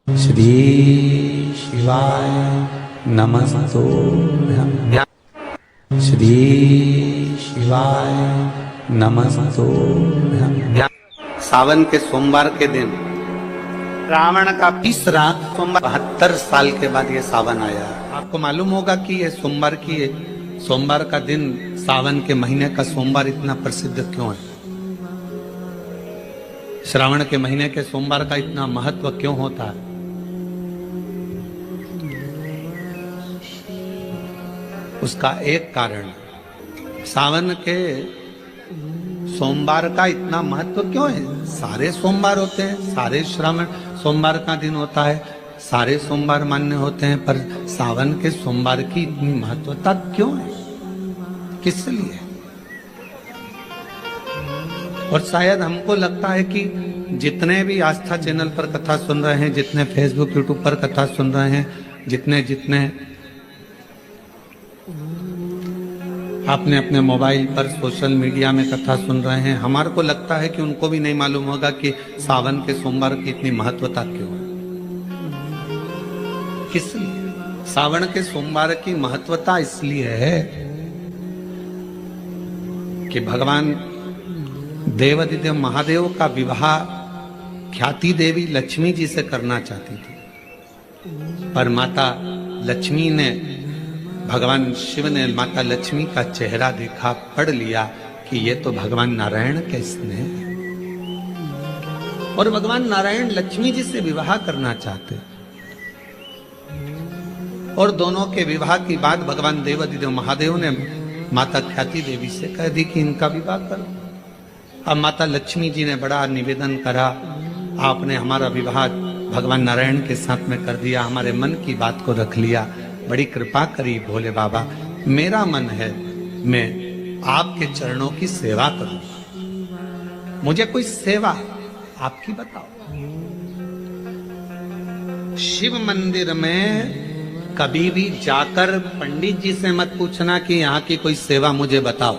श्री शिवाय नमस्तोभ्यं। श्री शिवाय नमस्तोभ्यं। सावन के सोमवार के दिन रावण का तीसरा सोमवार 72 साल के बाद ये सावन आया। आपको मालूम होगा कि ये सोमवार का दिन सावन के महीने का सोमवार इतना प्रसिद्ध क्यों है? श्रावण के महीने के सोमवार का इतना महत्व क्यों होता है? उसका एक कारण, सावन के सोमवार का इतना महत्व क्यों है? सारे सोमवार होते हैं, सारे श्रावण सोमवार का दिन होता है, सारे सोमवार मान्य होते हैं, पर सावन के सोमवार की इतनी महत्वता क्यों है? किस लिए? और शायद हमको लगता है कि जितने भी आस्था चैनल पर कथा सुन रहे हैं, जितने फेसबुक यूट्यूब पर कथा सुन रहे हैं, जितने आपने अपने मोबाइल पर सोशल मीडिया में कथा सुन रहे हैं, हमारे को लगता है कि उनको भी नहीं मालूम होगा कि सावन के सोमवार की इतनी महत्वता क्यों है। किस लिए सावन के सोमवार की महत्वता? इसलिए है कि भगवान देवादिदेव महादेव का विवाह ख्याति देवी लक्ष्मी जी से करना चाहती थी, पर माता लक्ष्मी ने, भगवान शिव ने माता लक्ष्मी का चेहरा देखा, पढ़ लिया कि ये तो भगवान नारायण के स्नेह है, और भगवान नारायण लक्ष्मी जी से विवाह करना चाहते। और दोनों के विवाह की बात भगवान देवादिदेव महादेव ने माता ख्याति देवी से कह दी कि इनका विवाह करो। अब माता लक्ष्मी जी ने बड़ा निवेदन करा, आपने हमारा विवाह भगवान नारायण के साथ में कर दिया, हमारे मन की बात को रख लिया, बड़ी कृपा करी भोले बाबा। मेरा मन है मैं आपके चरणों की सेवा करूं, मुझे कोई सेवा आपकी बताओ। शिव मंदिर में कभी भी जाकर पंडित जी से मत पूछना कि यहाँ की कोई सेवा मुझे बताओ।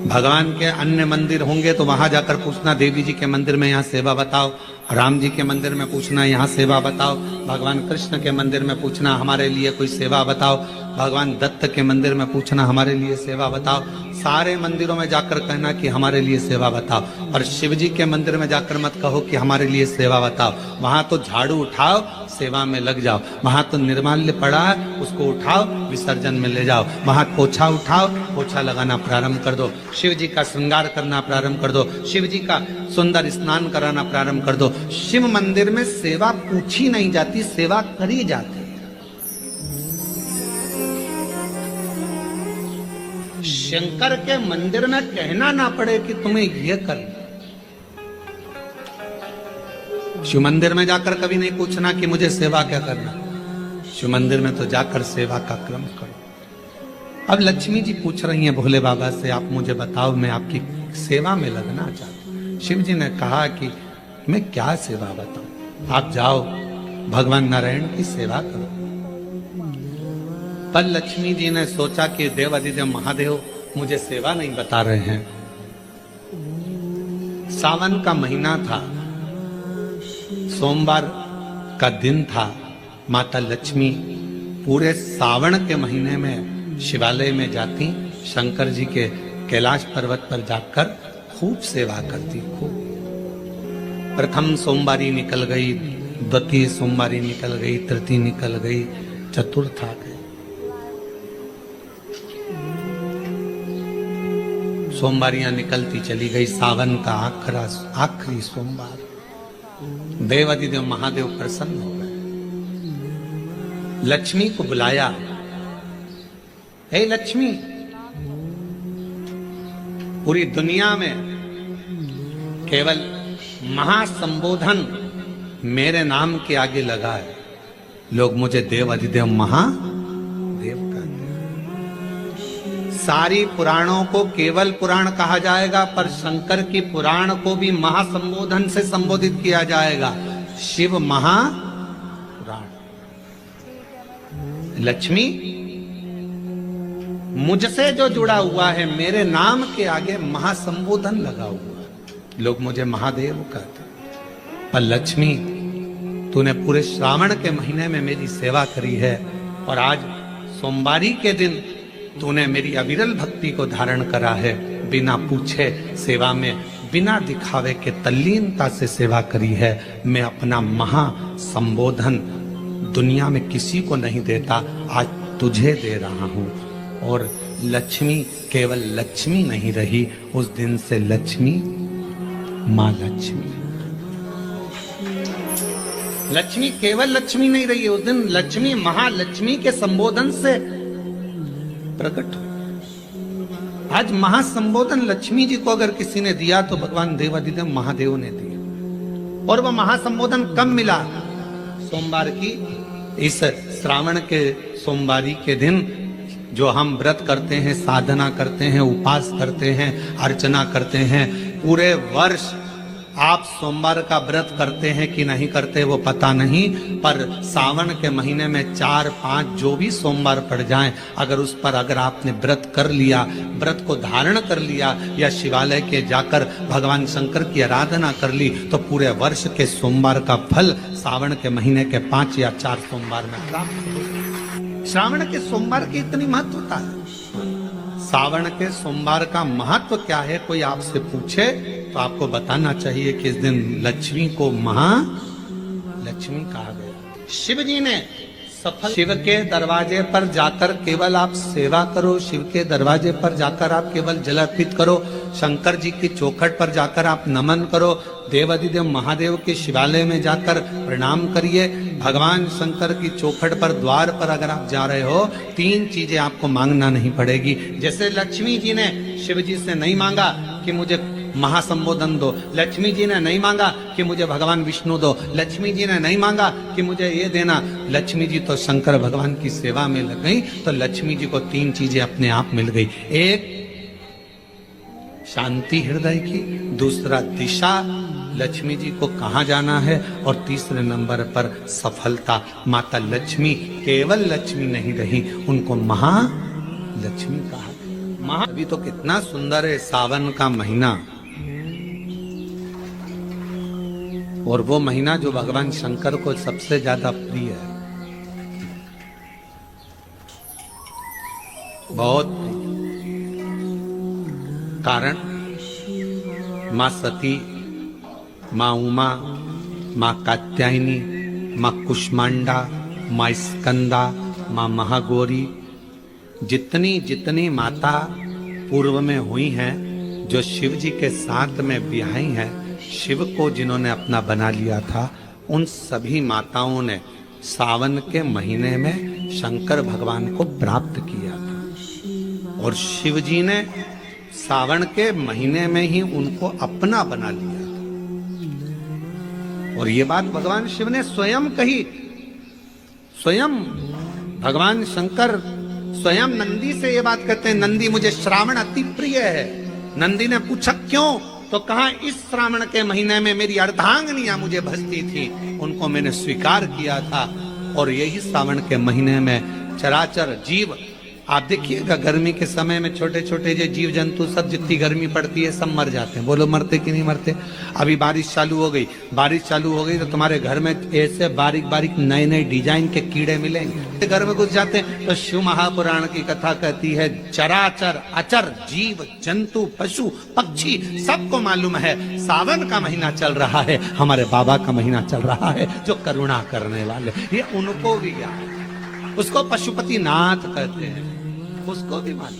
भगवान के अन्य मंदिर होंगे तो वहां जाकर पूछना, देवी जी के मंदिर में यहाँ सेवा बताओ, राम जी के मंदिर में पूछना यहाँ सेवा बताओ, भगवान कृष्ण के मंदिर में पूछना हमारे लिए कोई सेवा बताओ, भगवान दत्त के मंदिर में पूछना हमारे लिए सेवा बताओ। सारे मंदिरों में जाकर कहना कि हमारे लिए सेवा बताओ, और शिव जी के मंदिर में जाकर मत कहो कि हमारे लिए सेवा बताओ। वहां तो झाड़ू उठाओ, सेवा में लग जाओ। वहां तो निर्माल्य पड़ा है, उसको उठाओ, विसर्जन में ले जाओ। वहां पोछा उठाओ, पोछा लगाना प्रारंभ कर दो, शिव जी का श्रृंगार करना प्रारंभ कर दो, शिव जी का सुंदर स्नान कराना प्रारंभ कर दो। शिव मंदिर में सेवा पूछी नहीं जाती, सेवा करी जाती। शंकर के मंदिर में कहना ना पड़े कि तुम्हें यह कर। शिव मंदिर में जाकर कभी नहीं पूछना कि मुझे सेवा क्या करना। शिव मंदिर में तो जाकर सेवा का क्रम करो। अब लक्ष्मी जी पूछ रही हैं भोले बाबा से, आप मुझे बताओ, मैं आपकी सेवा में लगना चाहती हूँ। शिव जी ने कहा कि मैं क्या सेवा बताऊं, आप जाओ भगवान नारायण की सेवा करो। पर लक्ष्मी जी ने सोचा कि देवादिदेव महादेव मुझे सेवा नहीं बता रहे हैं। सावन का महीना था, सोमवार का दिन था। माता लक्ष्मी पूरे सावन के महीने में शिवालय में जाती, शंकर जी के कैलाश पर्वत पर जाकर खूब सेवा करती। खूब प्रथम सोमवारी निकल गई, द्वितीय सोमवारी निकल गई, तृतीय निकल गई, चतुर्थ आ गई। सोमवारियां निकलती चली गई। सावन का आखिरी सोमवार देवादिदेव महादेव प्रसन्न हो गए, लक्ष्मी को बुलाया। हे लक्ष्मी, पूरी दुनिया में केवल महासंबोधन मेरे नाम के आगे लगा है। लोग मुझे देवादिदेव महादेव कहते हैं। सारी पुराणों को केवल पुराण कहा जाएगा, पर शंकर की पुराण को भी महासंबोधन से संबोधित किया जाएगा, शिव महापुराण। लक्ष्मी, मुझसे जो जुड़ा हुआ है, मेरे नाम के आगे महासंबोधन लगा हुआ है, लोग मुझे महादेव कहते हैं। पर लक्ष्मी तूने पूरे श्रावण के महीने में मेरी सेवा करी है और आज सोमवारी के दिन तूने मेरी अविरल भक्ति को धारण करा है। बिना पूछे सेवा में, बिना दिखावे के तल्लीनता से सेवा करी है। मैं अपना महा संबोधन दुनिया में किसी को नहीं देता, आज तुझे दे रहा हूं। और लक्ष्मी केवल लक्ष्मी नहीं रही, उस दिन से लक्ष्मी मां लक्ष्मी। लक्ष्मी केवल लक्ष्मी नहीं रही, उस दिन लक्ष्मी महालक्ष्मी के संबोधन से प्रकट हुई। आज महासंबोधन लक्ष्मी जी को अगर किसी ने दिया तो भगवान देवाधिदेव महादेव ने दिया। और वह महासंबोधन कब मिला? सोमवार की इस श्रावण के सोमवारी के दिन जो हम व्रत करते हैं, साधना करते हैं, उपास करते हैं, अर्चना करते हैं। पूरे वर्ष आप सोमवार का व्रत करते हैं कि नहीं करते वो पता नहीं, पर सावन के महीने में 4-5 जो भी सोमवार पड़ जाएं, अगर उस पर अगर आपने व्रत कर लिया, व्रत को धारण कर लिया या शिवालय के जाकर भगवान शंकर की आराधना कर ली, तो पूरे वर्ष के सोमवार का फल सावन के महीने के 5 या 4 सोमवार में प्राप्त होगा। श्रावण के सोमवार की इतनी महत्वता है। सावन के सोमवार का महत्व क्या है, कोई आपसे पूछे तो आपको बताना चाहिए कि इस दिन लक्ष्मी को महालक्ष्मी कहा गया। शिव जी ने सफल, शिव के दरवाजे पर जाकर केवल आप सेवा करो, शिव के दरवाजे पर जाकर आप केवल जल अर्पित करो, शंकर जी की चौखट पर जाकर आप नमन करो, देवाधिदेव महादेव के शिवालय में जाकर प्रणाम करिए। भगवान शंकर की चौखट पर द्वार पर अगर आप जा रहे हो, 3 चीजें आपको मांगना नहीं पड़ेगी। जैसे लक्ष्मी जी ने शिव जी से नहीं मांगा कि मुझे महासंबोधन दो, लक्ष्मी जी ने नहीं मांगा कि मुझे भगवान विष्णु दो, लक्ष्मी जी ने नहीं मांगा कि मुझे ये देना। लक्ष्मी जी तो शंकर भगवान की सेवा में लग गई, तो लक्ष्मी जी को 3 चीजें अपने आप मिल गई। एक शांति हृदय की, दूसरा दिशा लक्ष्मी जी को कहाँ जाना है, और तीसरे नंबर पर सफलता। माता लक्ष्मी केवल लक्ष्मी नहीं रही, उनको महालक्ष्मी कहा। महा अभी तो कितना सुंदर है सावन का महीना, और वो महीना जो भगवान शंकर को सबसे ज्यादा प्रिय है, बहुत कारण माँ सती, माँ उमा, माँ कात्यायनी, माँ कुष्मांडा, माँ स्कंदा, माँ महागौरी, जितनी जितनी माता पूर्व में हुई हैं, जो शिव जी के साथ में ब्याही हैं, शिव को जिन्होंने अपना बना लिया था, उन सभी माताओं ने सावन के महीने में शंकर भगवान को प्राप्त किया था, और शिव जी ने सावन के महीने में ही उनको अपना बना लिया था। और ये बात भगवान शिव ने स्वयं कही। स्वयं भगवान शंकर स्वयं नंदी से ये बात कहते हैं, नंदी मुझे श्रावण अति प्रिय है। नंदी ने पूछा क्यों, तो कहा इस श्रावण के महीने में मेरी अर्धांगिनियां मुझे भजती थी, उनको मैंने स्वीकार किया था, और यही श्रावण के महीने में चराचर जीव, आप देखिएगा गर्मी के समय में छोटे छोटे जो जीव जंतु सब, जितनी गर्मी पड़ती है सब मर जाते हैं। बोलो मरते कि नहीं मरते? अभी बारिश चालू हो गई, बारिश चालू हो गई तो तुम्हारे घर में ऐसे बारीक बारीक नए नए डिजाइन के कीड़े मिलेंगे। घर में घुस जाते हैं तो शिव महापुराण की कथा कहती है, चराचर अचर जीव जंतु पशु पक्षी सबको मालूम है सावन का महीना चल रहा है, हमारे बाबा का महीना चल रहा है जो करुणा करने वाले, ये उनको भी ज्ञान है। उसको पशुपति नाथ कहते हैं, उसको भी मालूम।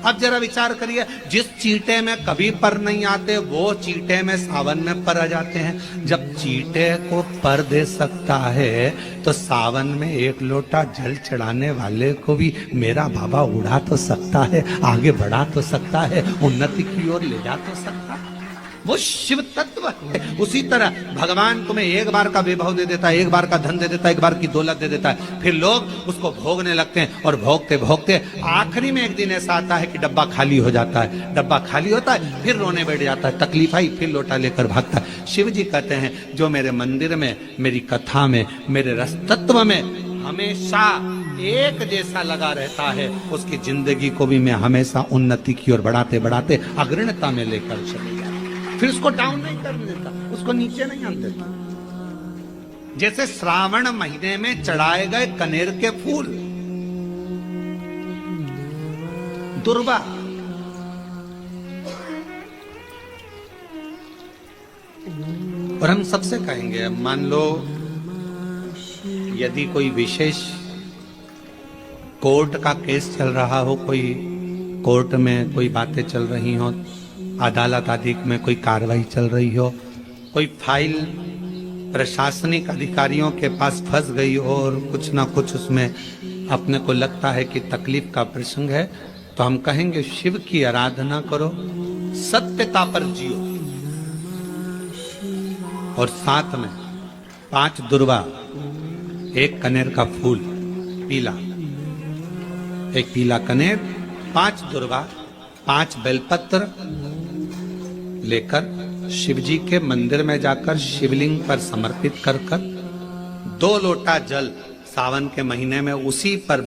अब जरा विचार करिए, जिस चींटे में कभी पर नहीं आते वो चींटे में सावन में पर आ जाते हैं। जब चींटे को पर दे सकता है तो सावन में 1 लोटा जल चढ़ाने वाले को भी मेरा बाबा उड़ा तो सकता है, आगे बढ़ा तो सकता है, उन्नति की ओर ले जा तो सकता है। वो शिव तत्व है। उसी तरह भगवान तुम्हें 1 बार का वैभव दे देता है, 1 बार का धन दे देता है, 1 बार की दौलत दे देता है, फिर लोग उसको भोगने लगते हैं, और भोगते भोगते आखिरी में एक दिन ऐसा आता है कि डब्बा खाली हो जाता है। डब्बा खाली होता है, फिर रोने बैठ जाता है, तकलीफ आई, फिर लोटा लेकर भागता है। शिव जी कहते हैं, जो मेरे मंदिर में, मेरी कथा में, मेरे रस तत्व में हमेशा एक जैसा लगा रहता है, उसकी जिंदगी को भी मैं हमेशा उन्नति की ओर बढ़ाते बढ़ाते अग्रणता में लेकर चले जाता हूं। फिर उसको डाउन नहीं करने देता, उसको नीचे नहीं आने देता। जैसे श्रावण महीने में चढ़ाए गए कनेर के फूल, दुर्वा, और हम सबसे कहेंगे, अब मान लो यदि कोई विशेष कोर्ट का केस चल रहा हो, कोई कोर्ट में कोई बातें चल रही हो, अदालत आदि में कोई कार्रवाई चल रही हो, कोई फाइल प्रशासनिक अधिकारियों के पास फंस गई हो और कुछ ना कुछ उसमें अपने को लगता है कि तकलीफ का प्रसंग है, तो हम कहेंगे शिव की आराधना करो, सत्यता पर जियो, और साथ में 5 दुर्वा, 1 कनेर का फूल पीला, 1 पीला कनेर, 5 दुर्वा, 5 बेलपत्र लेकर शिव जी के मंदिर में जाकर शिवलिंग पर समर्पित कर 2 लोटा जल सावन के महीने में उसी पर